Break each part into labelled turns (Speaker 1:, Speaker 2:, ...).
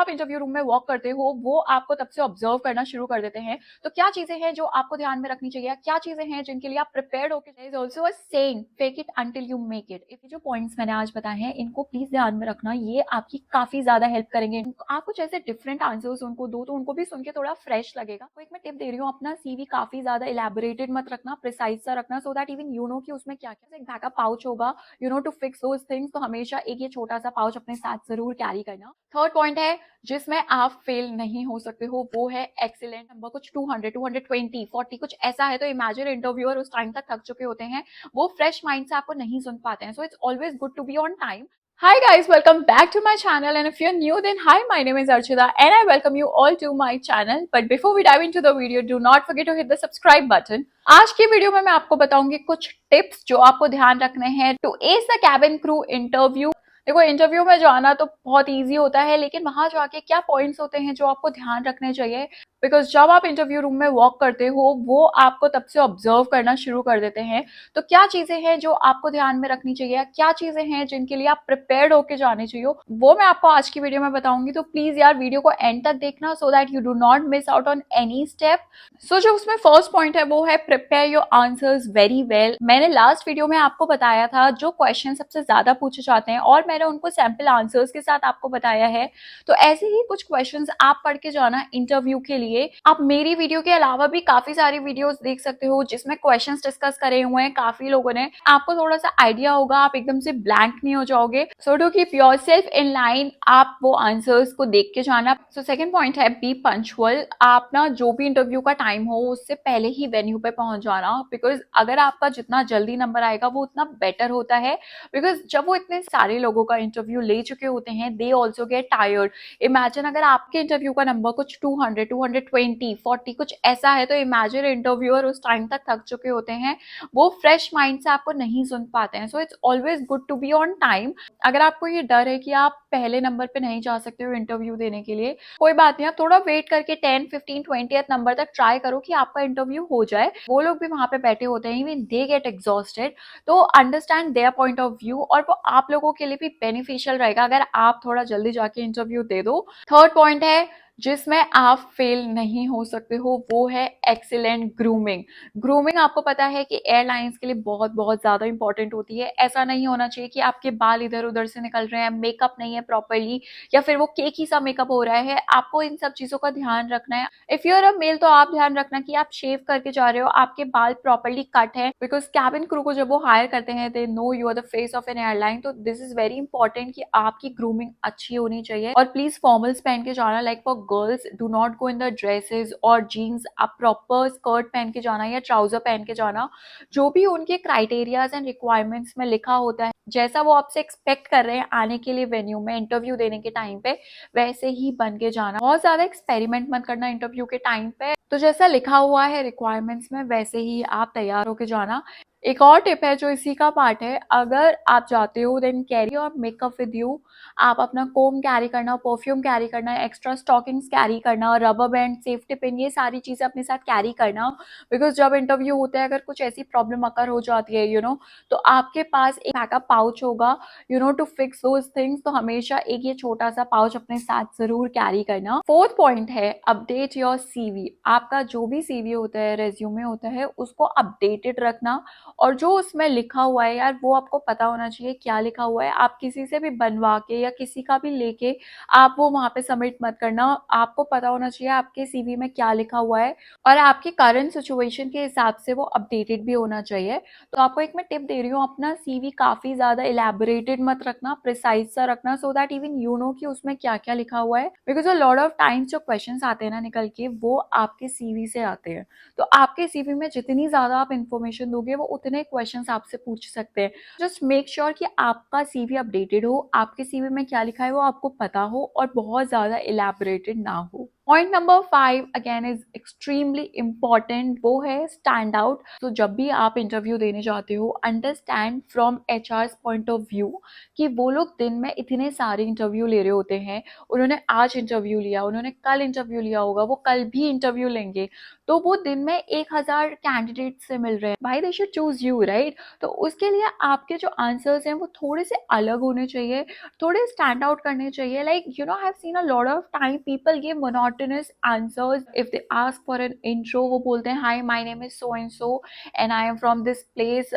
Speaker 1: आप interview room में walk करते हो वो आपको तब से ऑब्जर्व करना शुरू कर देते हैं। तो क्या चीजें हैं जो आपको ध्यान में रखनी चाहिए, क्या चीजें हैं जिनके लिए आप प्रिपेयर्ड होकर। Is also a saying fake it until you make it. ये जो पॉइंट्स मैंने आज बताए हैं इनको प्लीज ध्यान में रखना, ये आपकी काफी ज्यादा हेल्प करेंगे। आप कुछ ऐसे डिफरेंट आंसर्स उनको दो तो उनको भी सुन के थोड़ा फ्रेश लगेगा। तो एक मैं टिप दे रही हूँ, अपना सीवी काफी ज्यादा इलेबोरेटेड मत रखना, प्रिसाइज सा रखना, so that even you know कि उसमें क्या क्या। एक बैकअप पाउच होगा टू फिक्स दोज थिंग्स, तो हमेशा एक ये छोटा सा पाउच अपने साथ जरूर कैरी करना। थर्ड पॉइंट है जिसमें आप फेल नहीं हो सकते हो, वो है एक्सीलेंट नंबर। कुछ 200, 220, 40 कुछ ऐसा है तो इमेजिन इंटरव्यूअर उस टाइम तक थक चुके होते हैं, वो फ्रेश माइंड से आपको नहीं सुन पाते हैं। So it's always good to be on time. Hi guys, welcome back to my channel, and if you're new then hi, my name is Archita and I welcome you all to my channel. But before we dive into the video, do not forget to hit the subscribe button. आज की video में मैं आपको बताऊंगी कुछ tips जो आपको ध्यान रखने हैं to ace the cabin crew interview. देखो, इंटरव्यू में जाना तो बहुत इजी होता है, लेकिन वहां जाके क्या पॉइंट्स होते हैं जो आपको ध्यान रखने चाहिए, बिकॉज जब आप इंटरव्यू रूम में वॉक करते हो वो आपको तब से ऑब्जर्व करना शुरू कर देते हैं। तो क्या चीजें हैं जो आपको ध्यान में रखनी चाहिए, क्या चीजें हैं जिनके लिए आप प्रिपेयर्ड होके जाने चाहिए, वो मैं आपको आज की वीडियो में बताऊंगी। तो प्लीज यार वीडियो को एंड तक देखना, so that you do not miss out on any step. So जो उसमें फर्स्ट पॉइंट है वो है prepare your answers very well. मैंने लास्ट वीडियो में आपको बताया था जो क्वेश्चन सबसे ज्यादा पूछे जाते हैं और मैंने उनको सैंपल आंसर्स के साथ आपको बताया है। तो ऐसे ही कुछ क्वेश्चंस आप पढ़ के जाना इंटरव्यू के लिए। आप मेरी वीडियो के अलावा भी काफी सारी वीडियोस देख सकते हो जिसमें क्वेश्चंस डिस्कस करे हुए हैं काफी लोगों ने, आपको थोड़ा सा आइडिया होगा, आप एकदम से ब्लैंक नहीं हो जाओगे। So to keep yourself in line, आप वो आंसर्स को देख के जाना। सो सेकंड पॉइंट है बी पंक्चुअल। आप ना जो भी इंटरव्यू का टाइम हो उससे पहले ही वेन्यू पे पहुंच जाना, बिकॉज अगर आपका जितना जल्दी नंबर आएगा वो उतना बेटर होता है। बिकॉज जब वो इतने सारे लोगों का इंटरव्यू ले चुके होते हैं, they also get tired. Imagine अगर आपके इंटरव्यू का नंबर कुछ 200, 220, 40 कुछ ऐसा है तो इमेजिन इंटरव्यूअर उस टाइम तक थक चुके होते हैं, वो फ्रेश माइंड से आपको नहीं सुन पाते हैं। So it's always good to be on time. अगर आपको ये डर है कि आप पहले नंबर पे नहीं जा सकते हो इंटरव्यू देने के लिए, कोई बात नहीं, आप थोड़ा वेट करके 10, 15, 20 नंबर तक ट्राई करो कि आपका इंटरव्यू हो जाए। वो लोग भी वहां पे बैठे होते हैं, इवन दे गेट एग्जॉस्टेड। तो understand their point of view, और वो आप लोगों के लिए भी बेनिफिशियल रहेगा अगर आप थोड़ा जल्दी जाके इंटरव्यू दे दो। थर्ड पॉइंट है जिसमें आप फेल नहीं हो सकते हो, वो है एक्सीलेंट ग्रूमिंग। ग्रूमिंग आपको पता है कि एयरलाइंस के लिए बहुत बहुत ज्यादा इंपॉर्टेंट होती है। ऐसा नहीं होना चाहिए कि आपके बाल इधर उधर से निकल रहे हैं, मेकअप नहीं है प्रॉपरली, या फिर वो केकी सा मेकअप हो रहा है। आपको इन सब चीजों का ध्यान रखना है। If you are a male तो आप ध्यान रखना कि आप शेव करके जा रहे हो, आपके बाल प्रॉपरली कट है, बिकॉज कैबिन क्रू को जब वो हायर करते हैं they know you are the face of an airline. तो दिस इज वेरी इंपॉर्टेंट कि आपकी ग्रूमिंग अच्छी होनी चाहिए। और प्लीज फॉर्मल्स पहन के जाना, like for girls do not go in the dresses और जीन्स। आप प्रॉपर स्कर्ट पहन के जाना या ट्राउजर पहन के जाना, जो भी उनके क्राइटेरियाज एंड रिक्वायरमेंट्स में लिखा होता है, जैसा वो आपसे एक्सपेक्ट कर रहे हैं आने के लिए वेन्यू में इंटरव्यू देने के टाइम पे, वैसे ही बन के जाना। बहुत ज्यादा एक्सपेरिमेंट मत करना इंटरव्यू के टाइम पे, तो जैसा लिखा हुआ है रिक्वायरमेंट्स में वैसे ही आप तैयार होके जाना। एक और टिप है जो इसी का पार्ट है, अगर आप जाते हो then carry your makeup with you. आप अपना कोम कैरी करना, परफ्यूम कैरी करना, एक्स्ट्रा स्टॉकिंग्स कैरी करना, रबर बैंड, सेफ्टी पिन, ये सारी चीजें अपने साथ कैरी करना। बिकॉज जब इंटरव्यू होता है अगर कुछ ऐसी प्रॉब्लम अकर हो जाती है तो आपके पास एक बैकअप पाउच होगा टू फिक्स दोज थिंग्स। तो हमेशा एक ये छोटा सा पाउच अपने साथ जरूर कैरी करना। फोर्थ पॉइंट है अपडेट योर सीवी। आपका जो भी सीवी होता है, रेज्यूमे होता है, उसको अपडेटेड रखना, और जो उसमें लिखा हुआ है यार वो आपको पता होना चाहिए क्या लिखा हुआ है। आप किसी से भी बनवा के या किसी का भी लेके आप वो वहां पे सबमिट मत करना। आपको पता होना चाहिए आपके सीवी में क्या लिखा हुआ है, और आपके करंट सिचुएशन के हिसाब से वो अपडेटेड भी होना चाहिए। तो आपको एक मैं टिप दे रही हूँ, अपना सीवी काफी ज्यादा इलेबोरेटेड मत रखना, प्रिसाइज सा रखना, so that even you know कि उसमें क्या क्या लिखा हुआ है। Because a lot of times जो क्वेश्चंस आते हैं ना निकल के, वो आपके सीवी से आते हैं। तो आपके सीवी में जितनी ज्यादा आप इन्फॉर्मेशन दोगे वो उतने क्वेश्चंस आपसे पूछ सकते हैं। जस्ट मेक श्योर कि आपका सीवी अपडेटेड हो, आपके सीवी में क्या लिखा है वो आपको पता हो, और बहुत ज्यादा इलेबोरेटेड ना हो। Point number 5 again is extremely important, वो है स्टैंड आउट। तो जब भी आप इंटरव्यू देने जाते हो, understand from HR point of view कि वो लोग दिन में इतने सारे इंटरव्यू ले रहे होते हैं। उन्होंने आज इंटरव्यू लिया, उन्होंने कल इंटरव्यू लिया होगा, वो कल भी इंटरव्यू लेंगे। तो वो दिन में 1000 कैंडिडेट से मिल रहे हैं, भाई they should choose you, right? तो उसके लिए आपके जो आंसर्स हैं वो थोड़े से अलग होने चाहिए, थोड़े स्टैंड आउट करने चाहिए। Like you know, I have seen a lot of time people give monotonous answers. If they ask for an intro, वो बोलते हैं hi my name is so and so and I am from this place,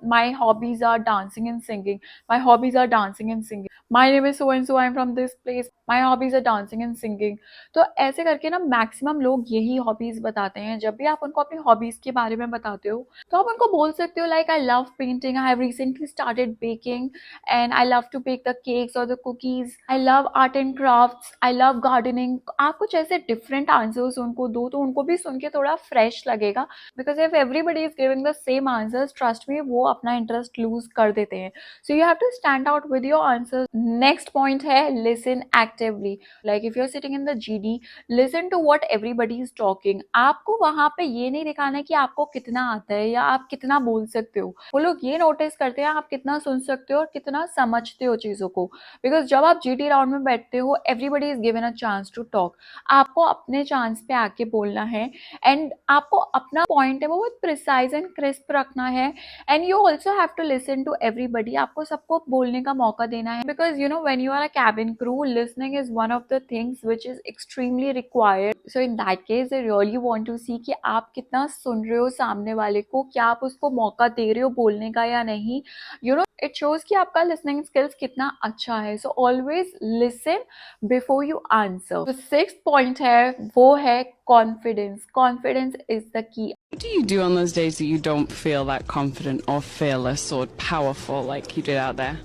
Speaker 1: my hobbies are dancing and singing, my hobbies are dancing and singing, my name is so and so, I am from this place, my hobbies are dancing and singing. तो ऐसे करके ना maximum लोग यही hobbies बताते हैं। जब भी आप उनको अपनी हॉबीज के बारे में बताते हो तो आप उनको बोल सकते हो like I love painting, I have recently started baking and I love to bake the cakes or the cookies. I love art and crafts. I love gardening. आप कुछ ऐसे different answers उनको दो तो उनको भी सुन के थोड़ा fresh लगेगा, because if everybody is giving the same answers, trust me, वो अपना interest lose कर देते हैं. So you have to stand out with your answers. Next point है listen actively. Like if you're sitting in the GD, listen to what everybody is talking. आपको वहाँ पे ये नहीं दिखाना है कि आपको कितना आता है या आप कितना बोल सकते हो। वो लोग ये नोटिस करते हैं आप कितना सुन सकते हो और कितना समझते हो चीज़ों को। बिकॉज जब आप जीटी राउंड में बैठते हो, everybody is given a chance to talk. आपको अपने चांस पे आके बोलना है एंड आपको अपना पॉइंट है वो बहुत प्रिसाइज एंड क्रिस्प रखना है। And you also have to listen to everybody, आपको सबको बोलने का मौका देना है। Because you know when you are a cabin crew, listening is one of the things which is extremely required. So in that case they really want to see कि आप कितना सुन रहे हो सामने वाले को, क्या आप उसको मौका दे रहे हो बोलने का या नहीं। यू नो, इट शोज कि आपका लिसनिंग स्किल्स कितना अच्छा है। So always listen before you answer. तो 6th पॉइंट है वो है confidence. Confidence is the key.
Speaker 2: What do you do on those days that you don't feel that confident or fearless or powerful like you did out there?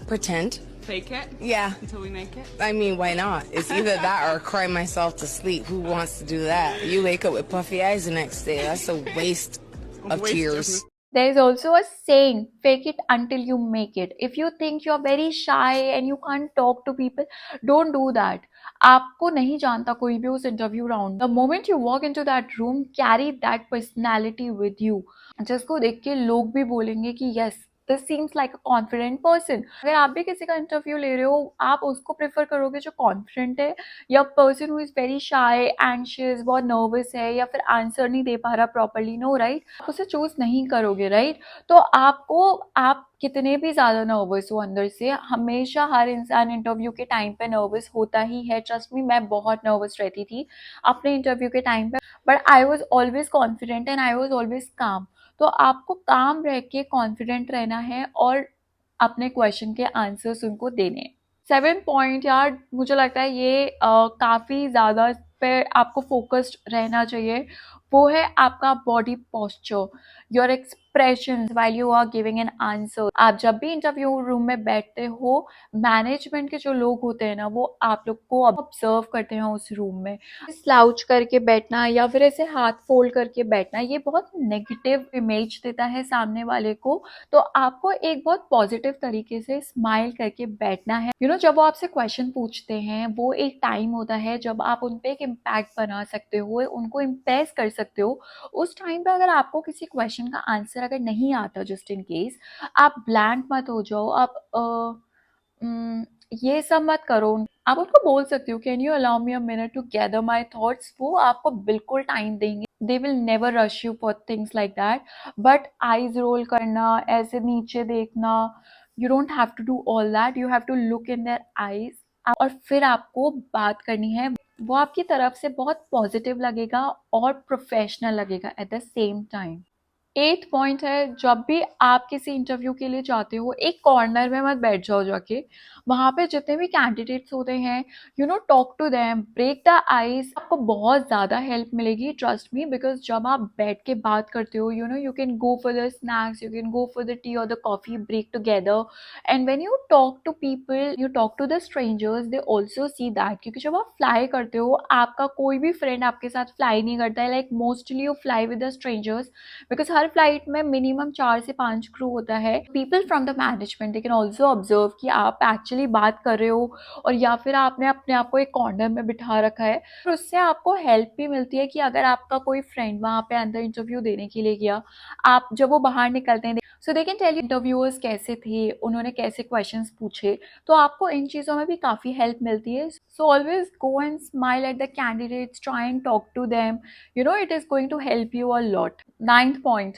Speaker 3: Pretend.
Speaker 2: Fake it?
Speaker 3: Yeah.
Speaker 2: Until we make it?
Speaker 3: I mean, why not? It's either that or cry myself to sleep. Who wants to do that? You wake up with puffy eyes the next day. That's a waste of tears.
Speaker 1: There is also a saying, fake it until you make it. If you think you're very shy and you can't talk to people, don't do that. आपको नहीं जानता कोई भी उस interview round. The moment you walk into that room, carry that personality with you. जिसको देख के लोग भी बोलेंगे कि yes, this seems like a confident person. अगर आप भी किसी का इंटरव्यू ले रहे हो, आप उसको प्रेफर करोगे जो कॉन्फिडेंट है या person who is very shy, anxious, बहुत नर्वस है या फिर आंसर नहीं दे पा रहा प्रॉपरली? No, right? उसे चूज नहीं करोगे, राइट? तो आपको, आप कितने भी ज़्यादा नर्वस हो अंदर से, हमेशा हर इंसान इंटरव्यू के टाइम पे नर्वस होता ही है। ट्रस्ट मी, मैं बहुत नर्वस रहती थी अपने इंटरव्यू के टाइम पे, but I was always confident and I was always काम। तो आपको काम रह के कॉन्फिडेंट रहना है और अपने क्वेश्चन के आंसर्स उनको देने। 7 पॉइंट यार, मुझे लगता है ये काफ़ी ज़्यादा इस पे आपको फोकस्ड रहना चाहिए। वो है आपका body posture, your expression while you are giving an answer. आप जब भी इंटरव्यू रूम में बैठते हो, मैनेजमेंट के जो लोग होते हैं ना, वो आप लोग को ऑब्जर्व करते हैं उस रूम में। स्लाउच करके बैठना या फिर ऐसे हाथ फोल्ड करके बैठना, ये बहुत नेगेटिव इमेज देता है सामने वाले को। तो आपको एक बहुत पॉजिटिव तरीके से स्माइल करके बैठना है। यू नो, जब वो आपसे क्वेश्चन पूछते हैं, वो एक टाइम होता है जब आप उन पे एक इम्पैक्ट बना सकते हो, उनको इम्प्रेस कर सकते हो। उस टाइम पे अगर आपको किसी क्वेश्चन का आंसर अगर नहीं आता, जस्ट इन केस, आप ब्लैंक मत हो जाओ। आप ये सब मत करो। आप उनको बोल सकते हो can you allow me a minute to gather my thoughts. वो आपको बिल्कुल टाइम देंगे, they will never rush you for things like that. But eyes roll करना, ऐसे नीचे देखना, you don't have to do all that. You have to look in their eyes और फिर आपको बात करनी है। वो आपकी तरफ से बहुत पॉजिटिव लगेगा और प्रोफेशनल लगेगा at the same time. 8th point है, जब भी आप किसी इंटरव्यू के लिए जाते हो, एक कॉर्नर में मत बैठ जाओ जाके। वहाँ पे जितने भी कैंडिडेट्स होते हैं, you know, talk to them, break the ice. आपको बहुत ज़्यादा हेल्प मिलेगी, ट्रस्ट मी। बिकॉज जब आप बैठ के बात करते हो, you know, you can go for the snacks, you can go for the tea और the coffee, break together. And when you talk to people, you talk to the strangers, they also see that. क्योंकि जब आप fly करते हो, आपका कोई भी friend आपके साथ फ्लाई नहीं करता है। Like mostly you fly with the strangers, because her her flight में मिनिमम 4 से 5 क्रू होता है। People from the management they can also observe कि आप एक्चुअली बात कर रहे हो और या फिर आपने अपने आप को एक कॉर्नर में बिठा रखा है। और उससे आपको हेल्प भी मिलती है कि अगर आपका कोई फ्रेंड वहाँ पे अंदर इंटरव्यू देने के लिए गया, आप जब वो बाहर निकलते हैं, so they can tell you interviewers कैसे थे, उन्होंने कैसे क्वेश्चंस पूछे, तो आपको इन चीज़ों में भी काफ़ी हेल्प मिलती है। So always go and smile at the candidates, try and talk to them, you know it is going to help you a lot. 9th point,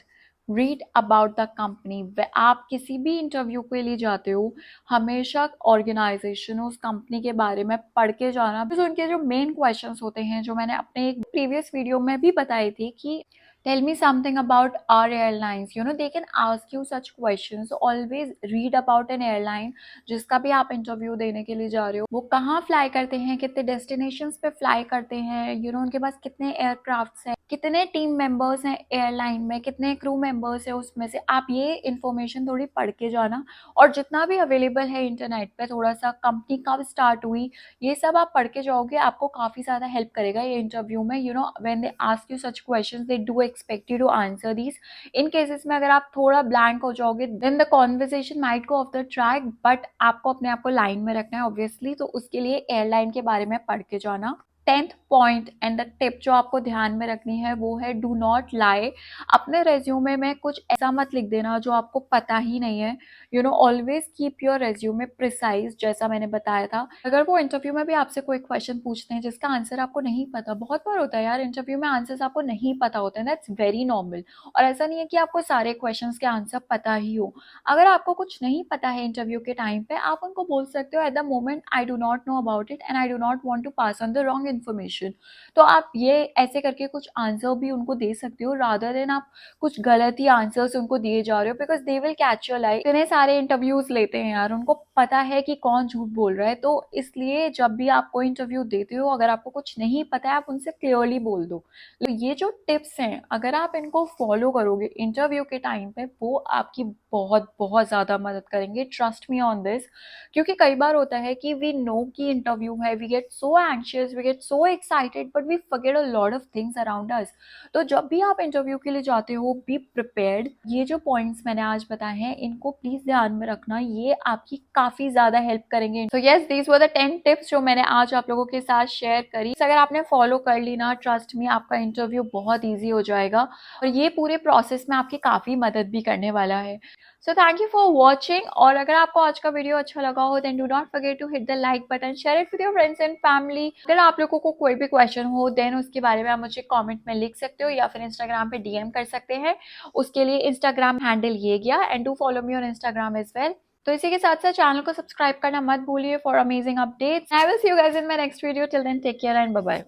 Speaker 1: read about the company. आप किसी भी इंटरव्यू के लिए जाते हो, हमेशा ऑर्गेनाइजेशन उस company के बारे में पढ़ के जाना। तो उनके जो मेन क्वेश्चंस होते हैं, जो मैंने अपने एक प्रीवियस वीडियो में भी बताए थे कि tell me something about our airlines, you know they can ask you such questions. Always read about an airline जिसका भी आप इंटरव्यू देने के लिए जा रहे हो। वो कहाँ फ्लाई करते हैं, कितने डेस्टिनेशंस पे फ्लाई करते हैं, यू नो उनके पास कितने एयरक्राफ्ट्स हैं, कितने टीम मेंबर्स हैं एयरलाइन में, कितने क्रू मेंबर्स हैं उसमें से। आप ये इन्फॉर्मेशन थोड़ी पढ़ के जाना, और जितना भी अवेलेबल है इंटरनेट पे, थोड़ा सा कंपनी कब स्टार्ट हुई, ये सब आप पढ़ के जाओगे, आपको काफ़ी ज़्यादा हेल्प करेगा ये इंटरव्यू में। You know when they ask you such questions they do expect you to answer these. In cases में अगर आप थोड़ा ब्लैंक हो जाओगे, then the conversation might go off the track, but आपको अपने आप को लाइन में रखना है ऑब्वियसली, तो उसके लिए एयरलाइन के बारे में पढ़ के जाना। 10th point and the tip जो आपको ध्यान में रखनी है वो है डू नॉट लाई। अपने रेज्यूमे में कुछ ऐसा मत लिख देना जो आपको पता ही नहीं है। You know always keep your resume precise, जैसा मैंने बताया था। अगर वो इंटरव्यू में भी आपसे कोई क्वेश्चन पूछते हैं जिसका आंसर आपको नहीं पता, बहुत बार होता है यार इंटरव्यू में आंसर्स आपको नहीं पता होते हैं, दैट्स वेरी नॉर्मल। और ऐसा नहीं है कि आपको सारे क्वेश्चन के आंसर पता ही हो। अगर आपको कुछ नहीं पता है इंटरव्यू के टाइम पे, आप उनको बोल सकते हो at the moment I do not know about it and I do not want to pass on the wrong information. तो आप ये ऐसे करके कुछ आंसर भी उनको दे सकते हो, रादर देन आप कुछ गलत ही आंसर्स उनको दिए जा रहे हो, because they will catch your like. इतने सारे इंटरव्यूज लेते हैं यार, उनको पता है कि कौन झूठ बोल रहा है। तो इसलिए जब भी आप कोई इंटरव्यू देते हो, अगर आपको कुछ नहीं पता है, आप उनसे क्लियरली बोल दो। तो ये जो टिप्स हैं, अगर आप इनको फॉलो करोगे इंटरव्यू के टाइम पे, वो आपकी बहुत बहुत ज़्यादा मदद करेंगे। Trust me on this. क्योंकि कई बार होता है कि वी नो कि इंटरव्यू है, we get so anxious, we get so excited, but we forget a lot of things around us. तो जब भी आप इंटरव्यू के लिए जाते हो, बी प्रिपेयर्ड। ये जो पॉइंट्स मैंने आज बताए हैं, इनको प्लीज ध्यान में रखना, ये आपकी काफी ज्यादा हेल्प करेंगे। So yes, these were the 10 tips जो मैंने आज आप लोगों के साथ शेयर करी। अगर आपने फॉलो कर ली ना, ट्रस्ट मी, आपका इंटरव्यू बहुत ईजी हो जाएगा, और ये पूरे प्रोसेस में आपकी काफी मदद भी करने वाला है। So thank you for watching. और अगर आपको आज का वीडियो अच्छा लगा हो, then do not forget to hit the like button, share it with your friends and family. अगर आप लोगों को कोई भी क्वेश्चन हो, देन उसके बारे में आप मुझे कमेंट में लिख सकते हो, या फिर इंस्टाग्राम पे डीएम कर सकते हैं। उसके लिए इंस्टाग्राम हैंडल ये गया, and do follow me on Instagram as well. तो इसी के साथ साथ चैनल को सब्सक्राइब करना मत भूलिए for amazing updates. I will see you guys in my next video. Till then take care and bye bye.